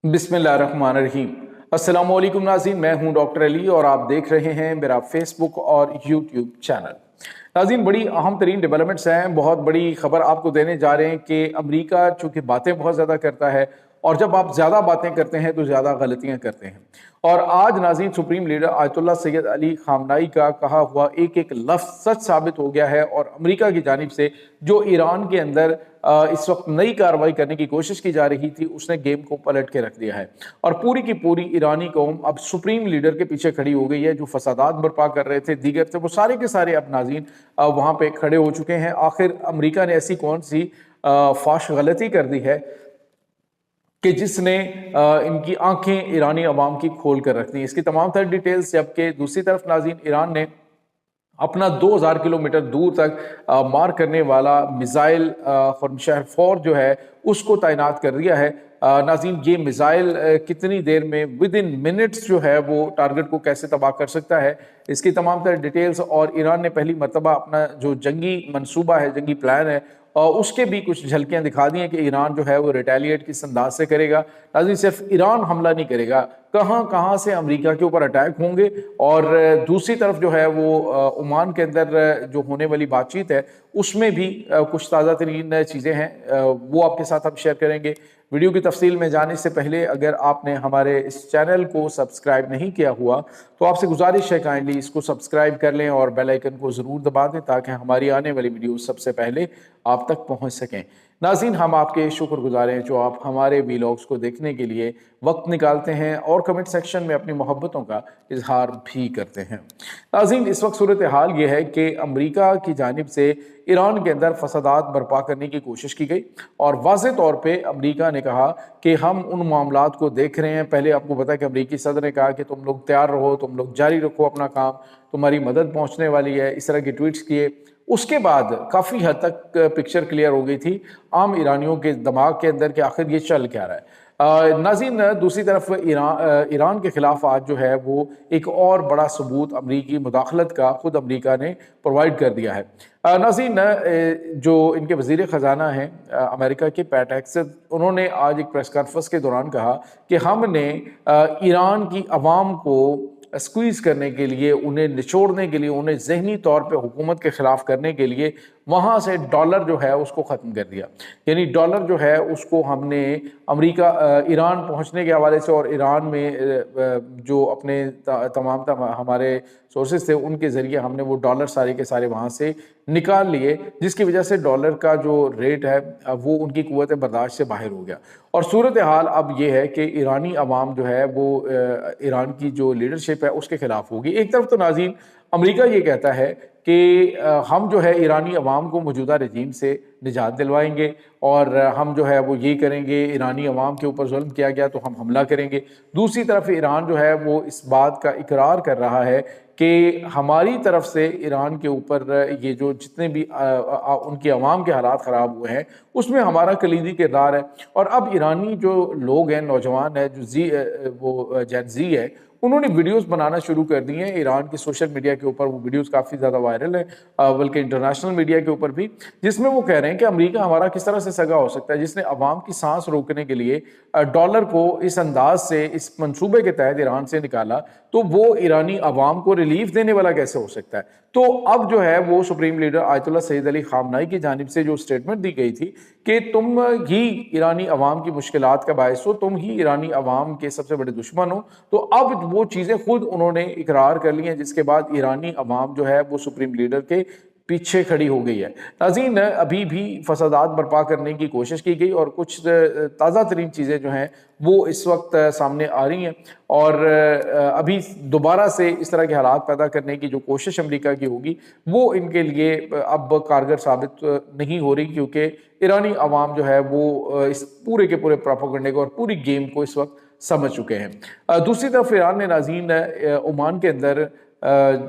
बिस्मिल्लाहिर्रहमानिर्रहीम। अस्सलाम वालेकुम नाज़रीन, मैं हूं डॉक्टर अली और आप देख रहे हैं मेरा फेसबुक और यूट्यूब चैनल। नाज़रीन, बड़ी अहम तरीन डेवलपमेंट्स हैं, बहुत बड़ी खबर आपको देने जा रहे हैं कि अमेरिका चूँकि बातें बहुत ज़्यादा करता है और जब आप ज़्यादा बातें करते हैं तो ज़्यादा गलतियाँ करते हैं। और आज नाज़रीन supreme leader Ayatollah Syed Ali खामनाई का कहा हुआ एक एक लफ्ज़ सच साबित हो गया है और अमेरिका की जानिब से जो ईरान के अंदर इस वक्त नई कार्रवाई करने की कोशिश की जा रही थी उसने गेम को पलट के रख दिया है और पूरी की पूरी ईरानी कौम अब सुप्रीम लीडर के पीछे खड़ी हो गई है। जो फसादात बर्पा कर रहे थे दीगर थे वो सारे के सारे अब नाज़रीन वहाँ पे खड़े हो चुके हैं। आखिर अमेरिका ने ऐसी कौन सी फाश गलती कर दी है कि जिसने इनकी आंखें ईरानी अवाम की खोल कर रख दी। इसकी तमाम तर डिटेल्स, जबकि दूसरी तरफ नाज़रीन ईरान ने अपना 2000 किलोमीटर दूर तक मार करने वाला मिसाइल खुर्मशहर 4 जो है उसको तैनात कर दिया है। नाज़रीन, ये मिसाइल कितनी देर में विद इन मिनट्स जो है वो टारगेट को कैसे तबाह कर सकता है, इसकी तमाम तर डिटेल्स और ईरान ने पहली मरतबा अपना जो जंगी मंसूबा है, जंगी प्लान है उसके भी कुछ झलकियां दिखा दी हैं कि ईरान जो है वो रिटेलिएट किस अंदाज से करेगा। नाज़रीन, सिर्फ ईरान हमला नहीं करेगा, कहां कहां से अमेरिका के ऊपर अटैक होंगे। और दूसरी तरफ जो है वो ओमान के अंदर जो होने वाली बातचीत है उसमें भी कुछ ताज़ा तरीन चीज़ें हैं, वो आपके साथ हम शेयर करेंगे। वीडियो की तफसील में जाने से पहले अगर आपने हमारे इस चैनल को सब्सक्राइब नहीं किया हुआ तो आपसे गुजारिश है काइंडली इसको सब्सक्राइब कर लें और बेल आइकन को ज़रूर दबा दें ताकि हमारी आने वाली वीडियो सबसे पहले आप तक पहुंच सकें। नाज़रीन, हम आपके शुक्रगुजार हैं जो आप हमारे वीलॉग्स को देखने के लिए वक्त निकालते हैं और कमेंट सेक्शन में अपनी मोहब्बतों का इजहार भी करते हैं। नाज़रीन, इस वक्त सूरत हाल ये है कि अमेरिका की जानिब से ईरान के अंदर फसादात बर्पा करने की कोशिश की गई और वाज़े तौर पे अमेरिका ने कहा कि हम उन मामलात को देख रहे हैं। पहले आपको पता है कि अमेरिकी सदर ने कहा कि तुम लोग तैयार रहो, तुम लोग जारी रखो अपना काम, तुम्हारी मदद पहुंचने वाली है, इस तरह की ट्वीट्स किए। उसके बाद काफ़ी हद तक पिक्चर क्लियर हो गई थी आम ईरानियों के दिमाग के अंदर कि आखिर ये चल क्या रहा है। नाज़रीन, दूसरी तरफ ईरान के खिलाफ आज जो है वो एक और बड़ा सबूत अमरीकी मुदाखलत का खुद अमरीका ने प्रोवाइड कर दिया है। नाज़रीन, जो इनके वज़ीर ख़जाना हैं अमेरिका के पैट हेक्सेथ, उन्होंने आज एक प्रेस कॉन्फ्रेंस के दौरान कहा कि हमने ईरान की आवाम को स्क्वीज़ करने के लिए, उन्हें निचोड़ने के लिए, उन्हें ज़हनी तौर पे हुकूमत के ख़िलाफ़ करने के लिए वहाँ से डॉलर जो है उसको ख़त्म कर दिया। यानी डॉलर जो है उसको हमने अमेरिका ईरान पहुँचने के हवाले से और ईरान में जो अपने तमाम हमारे सोर्सेज थे उनके ज़रिए हमने वो डॉलर सारे के सारे वहाँ से निकाल लिए, जिसकी वजह से डॉलर का जो रेट है वो उनकी कुव्वत बर्दाश्त से बाहर हो गया। और सूरत हाल अब ये है कि ईरानी अवाम जो है वो ईरान की जो लीडरशिप है उसके खिलाफ होगी। एक तरफ तो नाज़रीन अमेरिका ये कहता है कि हम जो है ईरानी अवाम को मौजूदा रजीम से निजात दिलवाएंगे और हम जो है वो ये करेंगे, ईरानी अवाम के ऊपर जुल्म किया गया तो हम हमला करेंगे। दूसरी तरफ ईरान जो है वो इस बात का इकरार कर रहा है कि हमारी तरफ से ईरान के ऊपर ये जो जितने भी उनकी अवाम के हालात ख़राब हुए हैं उसमें हमारा कलीदी किरदार है। और अब ईरानी जो लोग हैं, नौजवान है, जो जेन ज़ी है, उन्होंने वीडियोस बनाना शुरू कर दी हैं ईरान के सोशल मीडिया के ऊपर। वो वीडियोस काफ़ी ज़्यादा वायरल हैं, बल्कि इंटरनेशनल मीडिया के ऊपर भी, जिसमें वो कह रहे हैं कि अमेरिका हमारा किस तरह से सगा हो सकता है, जिसने अवाम की सांस रोकने के लिए डॉलर को इस अंदाज से, इस मंसूबे के तहत ईरान से निकाला, तो वो ईरानी अवाम को रिलीफ देने वाला कैसे हो सकता है। तो अब जो है वो supreme leader Ayatollah Syed Ali खामनाई की जानिब से जो स्टेटमेंट दी गई थी कि तुम ही ईरानी अवाम की मुश्किलात का बायस हो, तुम ही ईरानी अवाम के सबसे बड़े दुश्मन हो, तो अब वो चीज़ें खुद उन्होंने इकरार कर ली हैं, जिसके बाद ईरानी अवाम जो है वो सुप्रीम लीडर के पीछे खड़ी हो गई है। नाज़रीन, अभी भी फसादात बर्पा करने की कोशिश की गई और कुछ ताज़ा तरीन चीज़ें जो हैं वो इस वक्त सामने आ रही हैं और अभी दोबारा से इस तरह के हालात पैदा करने की जो कोशिश अमेरिका की होगी वो इनके लिए अब कारगर साबित नहीं हो रही, क्योंकि ईरानी अवाम जो है वो इस पूरे के पूरे प्रोपेगेंडे को और पूरी गेम को इस वक्त समझ चुके हैं। दूसरी तरफ ईरान ने नाज़रीन ओमान के अंदर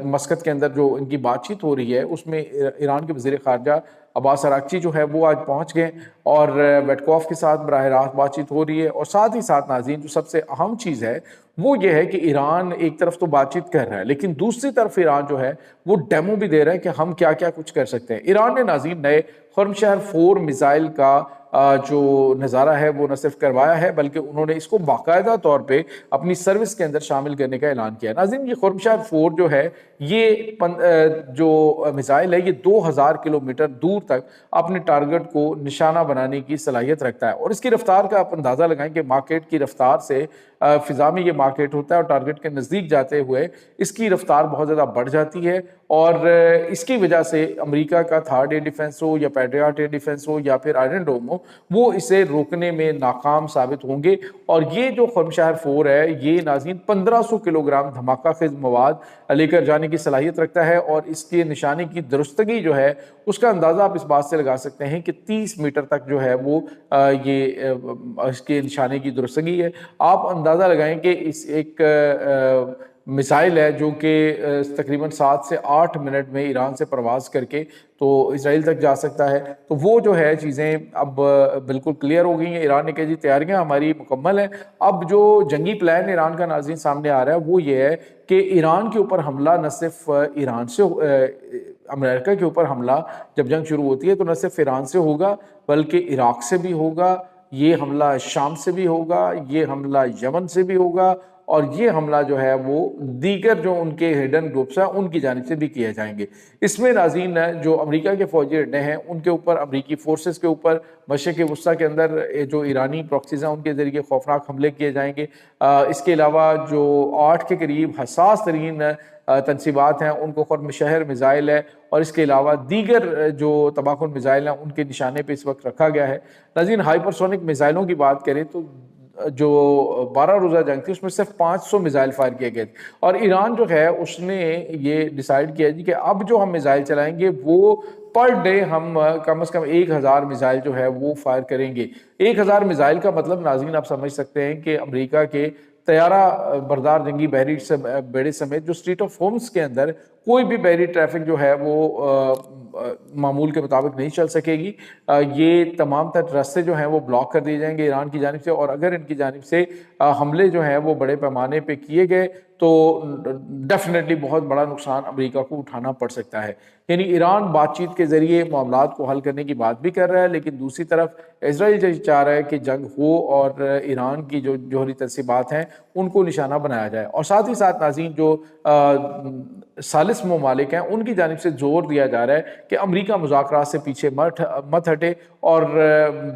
मस्कत के अंदर जो इनकी बातचीत हो रही है उसमें ईरान के वज़ीर ख़ारजा अब्बास अराक्ची जो है वो आज पहुंच गए और वेटकॉफ के साथ बराह रास्त बातचीत हो रही है। और साथ ही साथ नाज़रीन जो सबसे अहम चीज़ है वो ये है कि ईरान एक तरफ तो बातचीत कर रहा है, लेकिन दूसरी तरफ ईरान जो है वो डेमो भी दे रहा है कि हम क्या क्या कुछ कर सकते हैं। ईरान ने नाज़रीन नए खुर्मशहर 4 मिसाइल का جو نظارہ ہے وہ نہ صرف کروایا ہے بلکہ انہوں نے اس کو باقاعدہ طور پہ اپنی سروس کے اندر شامل کرنے کا اعلان کیا ہے۔ ناظرین، یہ خورمشاہر 4 جو ہے یہ جو میزائل ہے یہ 2000 کلومیٹر دور تک اپنے ٹارگٹ کو نشانہ بنانے کی صلاحیت رکھتا ہے، اور اس کی رفتار کا آپ اندازہ لگائیں کہ مارکیٹ کی رفتار سے فضا میں یہ مارکیٹ ہوتا ہے اور ٹارگٹ کے نزدیک جاتے ہوئے اس کی رفتار بہت زیادہ بڑھ جاتی ہے، اور اس کی وجہ سے امریکہ کا تھرڈ ایئر ڈیفنس ہو یا پیٹریاٹ ایئر ڈیفنس ہو یا پھر آئرن ڈوم ہو، وہ اسے روکنے میں ناکام ثابت ہوں گے۔ اور یہ جو خورمشاہر 4 ہے یہ ناظرین 1500 کلو گرام دھماکہ خیز مواد لے کر جانے کی صلاحیت رکھتا ہے، اور اس کے نشانے کی درستگی جو ہے اس کا اندازہ آپ اس بات سے لگا سکتے ہیں کہ 30 میٹر تک جو ہے وہ یہ اس کے نشانے کی درستگی ہے۔ آپ اندازہ لگائیں کہ اس ایک میزائل ہے جو کہ تقریباً 7 سے 8 منٹ میں ایران سے پرواز کر کے تو اسرائیل تک جا سکتا ہے، تو وہ جو ہے چیزیں اب بالکل کلیئر ہو گئی ہیں۔ ایران نے کہا جی تیاریاں ہماری مکمل ہیں۔ اب جو جنگی پلان ایران کا ناظرین سامنے آ رہا ہے وہ یہ ہے کہ ایران کے اوپر حملہ نہ صرف ایران سے امریکہ کے اوپر حملہ جب جنگ شروع ہوتی ہے تو نہ صرف ایران سے ہوگا بلکہ عراق سے بھی ہوگا، یہ حملہ شام سے بھی ہوگا، یہ حملہ یمن سے بھی ہوگا، اور یہ حملہ جو ہے وہ دیگر جو ان کے ہڈن گروپس ہیں ان کی جانب سے بھی کیے جائیں گے۔ اس میں ناظرین جو امریکہ کے فوجی اڈے ہیں ان کے اوپر، امریکی فورسز کے اوپر مشرق وسطیٰ کے اندر جو ایرانی پراکسیز ہیں ان کے ذریعے خوفناک حملے کیے جائیں گے۔ اس کے علاوہ جو 8 کے قریب حساس ترین تنصیبات ہیں ان کو خرم شہر میزائل ہے، اور اس کے علاوہ دیگر جو تباہ کن میزائل ہیں ان کے نشانے پہ اس وقت رکھا گیا ہے۔ ناظرین، ہائپرسونک میزائلوں کی بات کریں تو جو 12 روزہ جنگ تھی اس میں صرف 500 میزائل فائر کیے گئے تھے، اور ایران جو ہے اس نے یہ ڈیسائیڈ کیا جی کہ اب جو ہم میزائل چلائیں گے وہ پر ڈے ہم کم از کم 1000 میزائل جو ہے وہ فائر کریں گے۔ 1000 میزائل کا مطلب ناظرین آپ سمجھ سکتے ہیں کہ امریکہ کے طیارہ بردار جنگی بحری بیڑے سمیت جو اسٹریٹ آف ہورمز کے اندر کوئی بھی بحری ٹریفک جو ہے وہ معمول کے مطابق نہیں چل سکے گی۔ یہ تمام تر راستے جو ہیں وہ بلاک کر دیے جائیں گے ایران کی جانب سے، اور اگر ان کی جانب سے حملے جو ہیں وہ بڑے پیمانے پہ کیے گئے تو ڈیفینیٹلی بہت بڑا نقصان امریکہ کو اٹھانا پڑ سکتا ہے۔ یعنی ایران بات چیت کے ذریعے معاملات کو حل کرنے کی بات بھی کر رہا ہے، لیکن دوسری طرف اسرائیل چاہ رہا ہے کہ جنگ ہو اور ایران کی جو جوہری تنصیبات ہیں ان کو نشانہ بنایا جائے، اور ساتھ ہی ساتھ ناظرین جو ثالث ممالک ہیں ان کی جانب سے زور دیا جا رہا ہے کہ امریکہ مذاکرات سے پیچھے مت ہٹے اور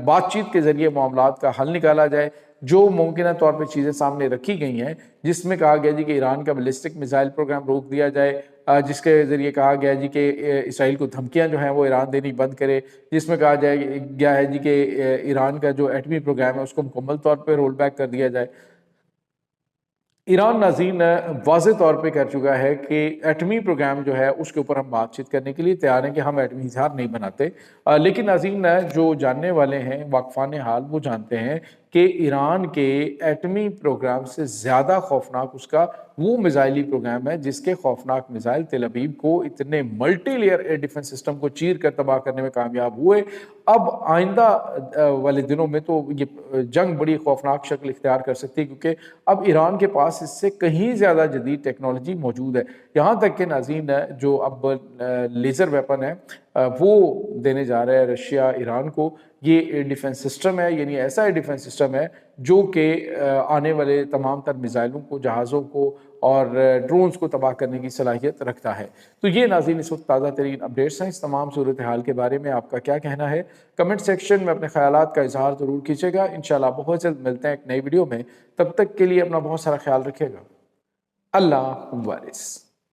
بات چیت کے ذریعے معاملات کا حل نکالا جائے۔ جو ممکنہ طور پہ چیزیں سامنے رکھی گئی ہیں جس میں کہا گیا جی کہ ایران کا بیلسٹک میزائل پروگرام روک دیا جائے، جس کے ذریعے کہا گیا جی کہ اسرائیل کو دھمکیاں جو ہیں وہ ایران دینی بند کرے، جس میں کہا گیا ہے جی کہ ایران کا جو ایٹمی پروگرام ہے اس کو مکمل طور پہ رول بیک کر دیا جائے۔ ایران ناظرین واضح طور پہ کر چکا ہے کہ ایٹمی پروگرام جو ہے اس کے اوپر ہم بات چیت کرنے کے لیے تیار ہیں کہ ہم ایٹمی ہتھیار نہیں بناتے، لیکن ناظرین جو جاننے والے ہیں واقفان حال وہ جانتے ہیں کہ ایران کے ایٹمی پروگرام سے زیادہ خوفناک اس کا وہ میزائلی پروگرام ہے جس کے خوفناک میزائل تل ابیب کو اتنے multi layer air defence system کو چیر کر تباہ کرنے میں کامیاب ہوئے۔ اب آئندہ والے دنوں میں تو یہ جنگ بڑی خوفناک شکل اختیار کر سکتی ہے، کیونکہ اب ایران کے پاس اس سے کہیں زیادہ جدید ٹیکنالوجی موجود ہے، یہاں تک کہ ناظرین جو اب لیزر ویپن ہے وہ دینے جا رہا ہے رشیا ایران کو۔ یہ ایئر ڈیفنس سسٹم ہے، یعنی ایسا ایئر ڈیفنس سسٹم ہے جو کہ آنے والے تمام تر میزائلوں کو، جہازوں کو اور ڈرونز کو تباہ کرنے کی صلاحیت رکھتا ہے۔ تو یہ ناظرین اس وقت تازہ ترین اپڈیٹس ہیں۔ اس تمام صورتحال کے بارے میں آپ کا کیا کہنا ہے؟ کمنٹ سیکشن میں اپنے خیالات کا اظہار ضرور کیجیے گا۔ انشاءاللہ بہت جلد ملتے ہیں ایک نئی ویڈیو میں، تب تک کے لیے اپنا بہت سارا خیال رکھیے گا۔ اللہ حافظ۔